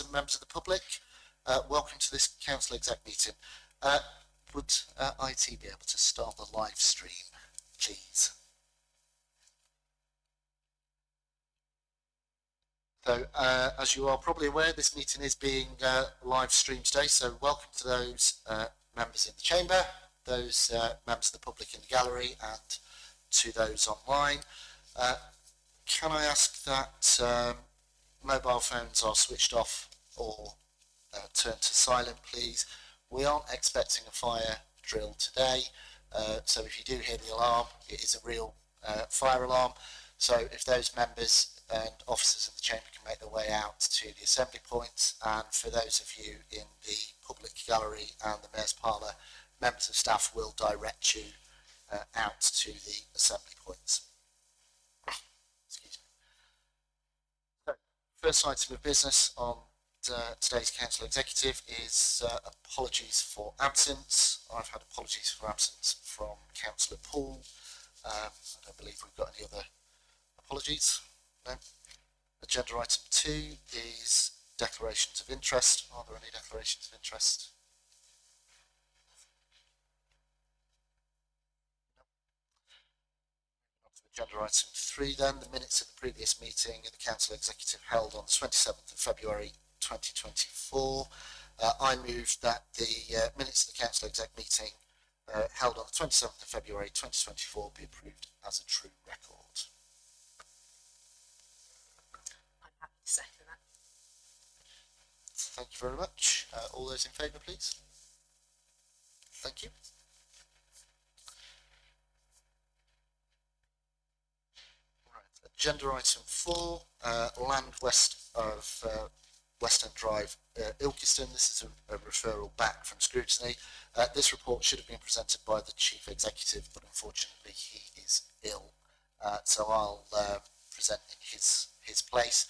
and members of the public. Welcome to this Council Exec meeting. Would IT be able to start the live stream, please? So, as you are probably aware, this meeting is being live streamed today, so welcome to those members in the chamber, those members of the public in the gallery, and to those online. Can I ask that mobile phones are switched off or turned to silent, please? We aren't expecting a fire drill today, so if you do hear the alarm, it is a real fire alarm. So if those members and officers in the chamber can make their way out to the assembly points, and for those of you in the public gallery and the mayor's parlour, members of staff will direct you out to the assembly points. Excuse me. So, first item of business on today's council executive is apologies for absence. I've had apologies for absence from Councillor Poole. I don't believe we've got any other apologies. No. Agenda item 2 is declarations of interest. Are there any declarations of interest? Agenda item 3 then, the minutes of the previous meeting of the Council Executive held on the 27th of February 2024. I move that the minutes of the Council Exec meeting held on the 27th of February 2024 be approved as a true record. I'm happy to second that. Thank you very much. All those in favour, please. Thank you. Agenda item 4, land west of West End Drive, Ilkeston. This is a referral back from scrutiny. This report should have been presented by the Chief Executive, but unfortunately he is ill. So I'll present in his place.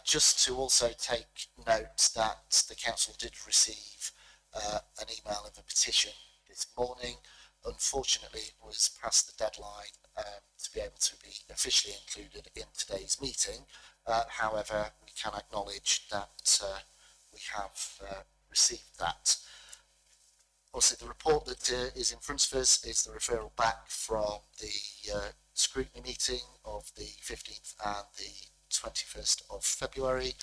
Just to also take note that the council did receive an email of a petition this morning. Unfortunately, it was past the deadline to be able to be officially included in today's meeting. However, we can acknowledge that we have received that. Also, the report that is in front of us is the referral back from the scrutiny meeting of the 15th and the 21st of February.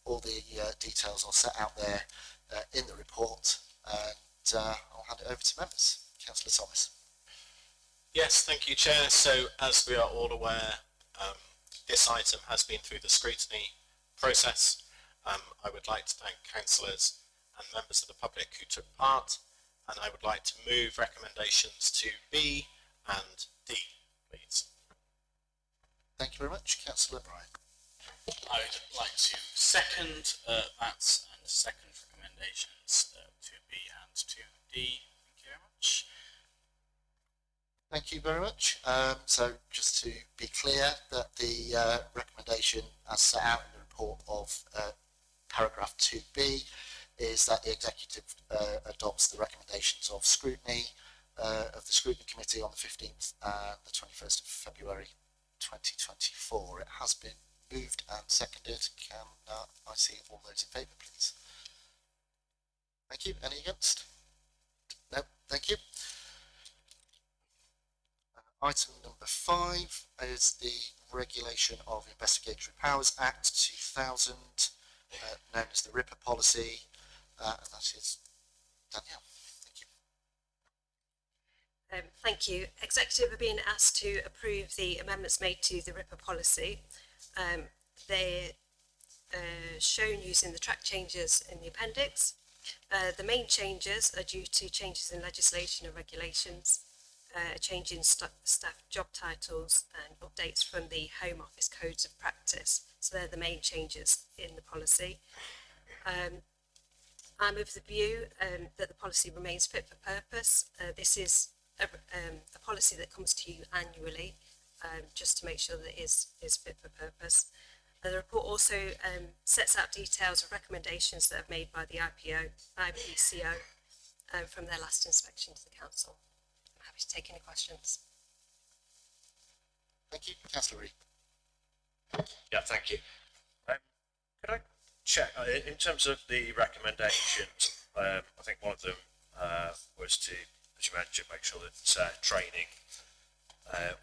All the details are set out there in the report, and I'll hand it over to members. Councillor Thomas. Yes, thank you, Chair. So, as we are all aware, this item has been through the scrutiny process. I would like to thank councillors and members of the public who took part, and I would like to move recommendations to B and D, please. Thank you very much. Councillor Bryan. I would like to second that and second recommendations to B and to D. Thank you very much. Thank you very much. So just to be clear that the recommendation as set out in the report of paragraph 2B is that the executive adopts the recommendations of scrutiny of the scrutiny committee on the 15th and the 21st of February 2024. It has been moved and seconded. Can I see all those in favour, please? Thank you. Any against? No. Thank you. Item number 5 is the Regulation of Investigatory Powers Act 2000, known as the RIPSA policy, and that is Danielle. Thank you. Thank you. Executive are being asked to approve the amendments made to the RIPSA policy. They're shown using the track changes in the appendix. The main changes are due to changes in legislation and regulations, a change in staff job titles and updates from the Home Office codes of practice. So they're the main changes in the policy. I'm of the view that the policy remains fit for purpose. This is a policy that comes to you annually, just to make sure that it is fit for purpose. The report also sets out details of recommendations that are made by the IPCO from their last inspection to the council. I'm happy to take any questions. Thank you. Councillor Reid. Yeah, thank you. Could I Chair, in terms of the recommendations, I think one of them was to, as you mentioned, make sure that training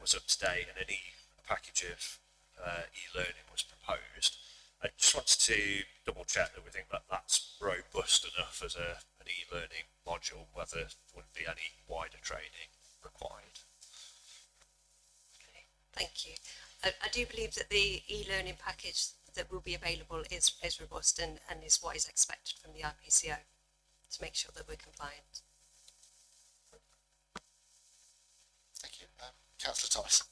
was up to date and a package of e-learning was proposed. I just wanted to double check that we think that that's robust enough as an e-learning module, whether there wouldn't be any wider training required. Thank you. I do believe that the e-learning package that will be available is robust and is what is expected from the RPCO to make sure that we're compliant. Thank you. Councillor Thomas.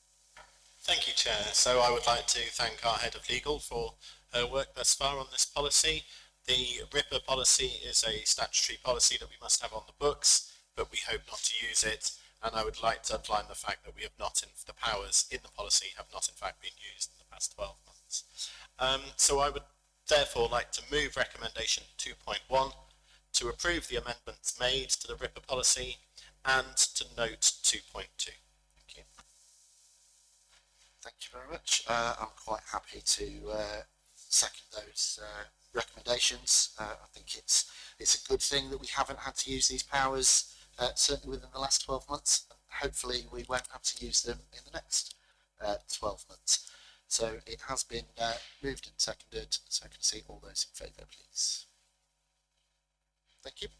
Thank you, Chair. So I would like to thank our Head of Legal for her work thus far on this policy. The RIPSA policy is a statutory policy that we must have on the books, but we hope not to use it. And I would like to underline the fact that we have not, the powers in the policy have not in fact been used in the past 12 months. So I would therefore like to move recommendation 2.1 to approve the amendments made to the RIPSA policy and to note 2.2. Thank you. Thank you very much. I'm quite happy to second those recommendations. I think it's a good thing that we haven't had to use these powers certainly within the last 12 months, and hopefully we won't have to use them in the next 12 months. So it has been moved and seconded, so I can see all those in favour, please. Thank you.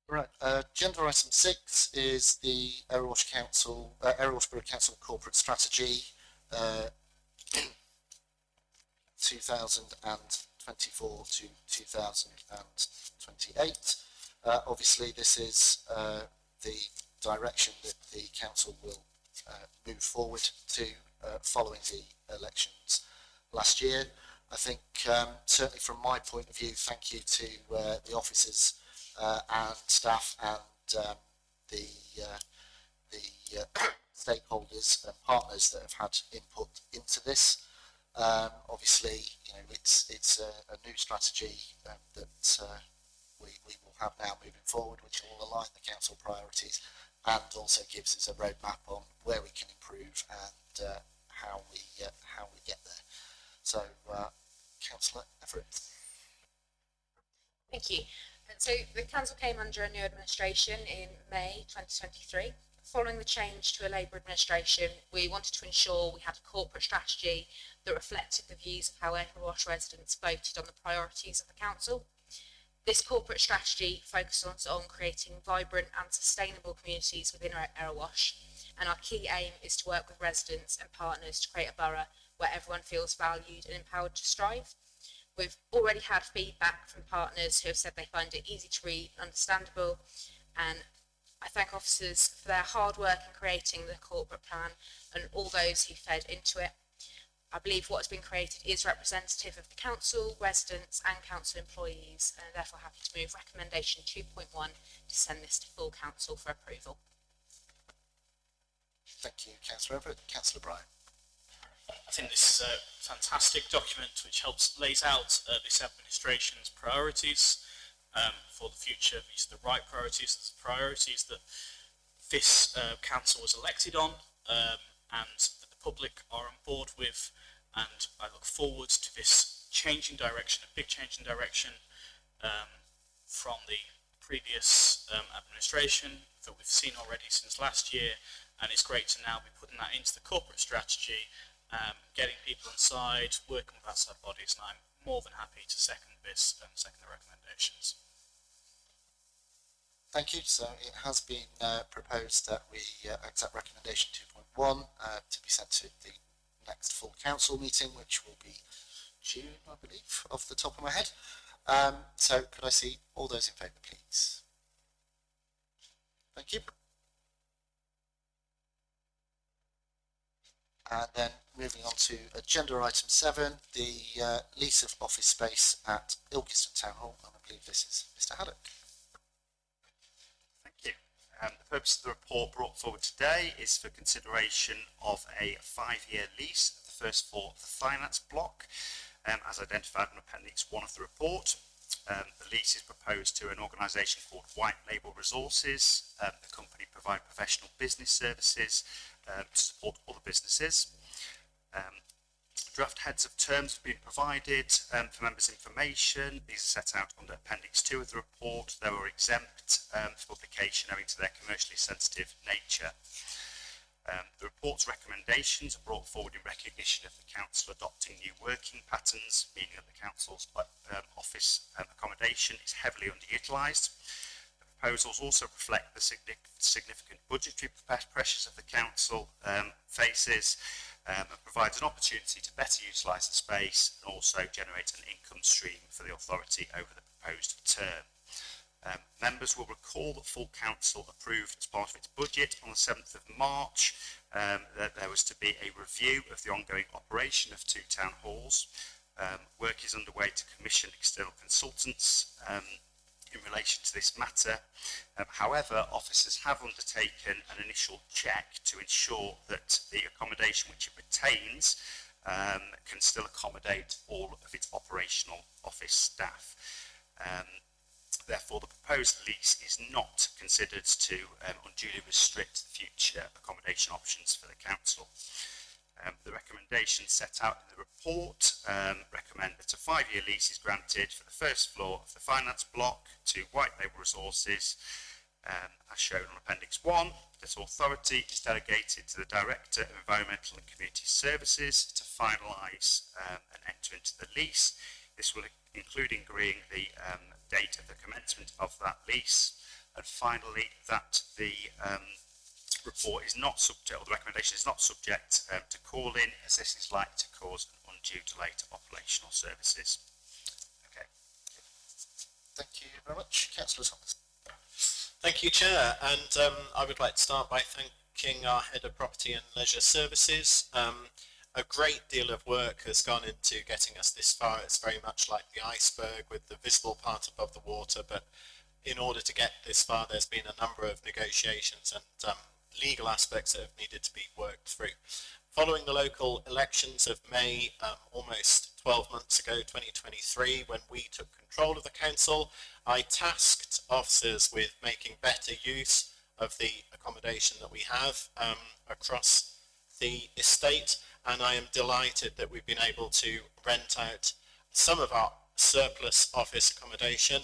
Right, agenda item 6 is the Erewash Borough Council Corporate Strategy 2024 to 2028. Obviously, this is the direction that the council will move forward to following the elections last year. I think certainly from my point of view, thank you to the officers and staff and the stakeholders and partners that have had input into this. Obviously, you know, it's a new strategy that we will have now moving forward, which will align the council priorities and also gives us a roadmap on where we can improve and how we get there. So, Councillor Everett. Thank you. So the council came under a new administration in May 2023. Following the change to a Labour administration, we wanted to ensure we had a corporate strategy that reflected the views of how Erewash residents voted on the priorities of the council. This corporate strategy focuses on creating vibrant and sustainable communities within Erewash, and our key aim is to work with residents and partners to create a borough where everyone feels valued and empowered to strive. We've already had feedback from partners who have said they find it easy to read and understandable, and I thank officers for their hard work in creating the corporate plan and all those who fed into it. I believe what has been created is representative of the council, residents and council employees, and I'm therefore happy to move recommendation 2.1 to send this to full council for approval. Thank you, Councillor Everett. Councillor Bryan. I think this is a fantastic document which lays out this administration's priorities for the future. These are the right priorities, the priorities that this council was elected on and that the public are on board with, and I look forward to this change in direction, a big change in direction from the previous administration that we've seen already since last year, and it's great to now be putting that into the corporate strategy, getting people on side, working with outside bodies, and I'm more than happy to second this and second the recommendations. Thank you. So it has been proposed that we accept recommendation 2.1 to be sent to the next full council meeting, which will be June, I believe, off the top of my head. So could I see all those in favour, please? Thank you. And then moving on to agenda item 7, the lease of office space at Ilkeston Town Hall, and I believe this is Mr. Haddock. Thank you. The purpose of the report brought forward today is for consideration of a 5-year lease of the first floor of the finance block, as identified in Appendix 1 of the report. The lease is proposed to an organisation called White Label Resources. The company provide professional business services to support other businesses. Draft heads of terms have been provided for members' information. These are set out under Appendix 2 of the report. They were exempt for publication owing to their commercially sensitive nature. The report's recommendations are brought forward in recognition of the Council adopting new working patterns, meaning that the Council's office accommodation is heavily underutilised. The proposals also reflect the significant budgetary pressures of the Council faces and provides an opportunity to better utilise the space and also generate an income stream for the authority over the proposed term. Members will recall that full council approved as part of its budget on the 7th of March that there was to be a review of the ongoing operation of 2 town halls. Work is underway to commission external consultants in relation to this matter. However, officers have undertaken an initial check to ensure that the accommodation which it retains can still accommodate all of its operational office staff. Therefore, the proposed lease is not considered to unduly restrict the future accommodation options for the council. The recommendations set out in the report recommend that a 5-year lease is granted for the first floor of the finance block to White Label Resources, as shown on Appendix 1. This authority is delegated to the Director of Environmental and Community Services to finalise and enter into the lease. This will include agreeing the date of the commencement of that lease, and finally that the report is not subject, or the recommendation is not subject to call-in, as this is likely to cause an undue delay to operational services. Okay. Thank you very much. Councillor Thomas. Thank you, Chair, and I would like to start by thanking our Head of Property and Leisure Services. A great deal of work has gone into getting us this far. It's very much like the iceberg with the visible part above the water, but in order to get this far, there's been a number of negotiations and legal aspects that have needed to be worked through. Following the local elections of May, almost 12 months ago, 2023, when we took control of the council, I tasked officers with making better use of the accommodation that we have across the estate, and I am delighted that we've been able to rent out some of our surplus office accommodation.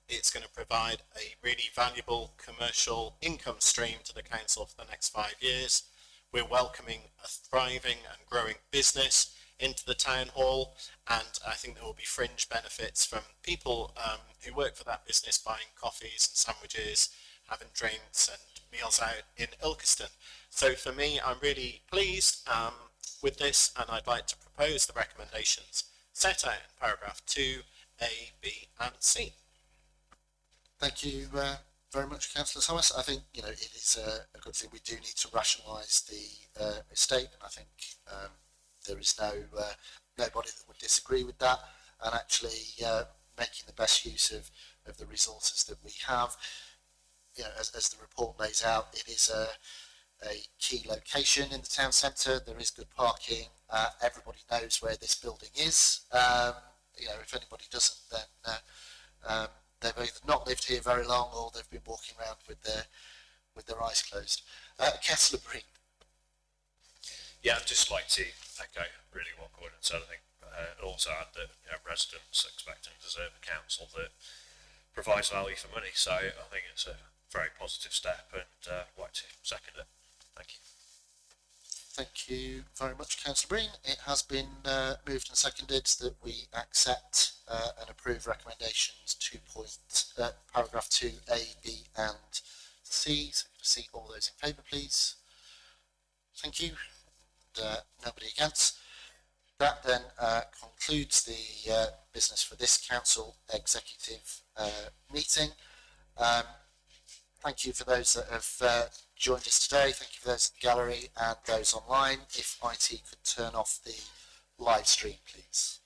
It's going to provide a really valuable commercial income stream to the council for the next 5 years. We're welcoming a thriving and growing business into the town hall, and I think there will be fringe benefits from people who work for that business buying coffees and sandwiches, having drinks and meals out in Ilkeston. So for me, I'm really pleased with this, and I'd like to propose the recommendations set out in paragraph 2, A, B and C. Thank you very much, Councillor Thomas. I think it is a good thing. We do need to rationalise the estate, and I think there is nobody that would disagree with that. And actually making the best use of the resources that we have. As the report lays out, it is a key location in the town centre. There is good parking. Everybody knows where this building is. If anybody doesn't, then they've either not lived here very long or they've been walking around with their eyes closed. Councillor Breen. Yeah, I'd just like to echo really what Gordon said. I think also add that residents expect and deserve a council that provides value for money. So I think it's a very positive step, and I'd like to second it. Thank you. Thank you very much, Councillor Breen. It has been moved and seconded that we accept and approve recommendations paragraph 2, A, B and C. So see all those in favour, please. Thank you. And nobody against. That then concludes the business for this council executive meeting. Thank you for those that have joined us today. Thank you for those in the gallery and those online. If IT could turn off the live stream, please.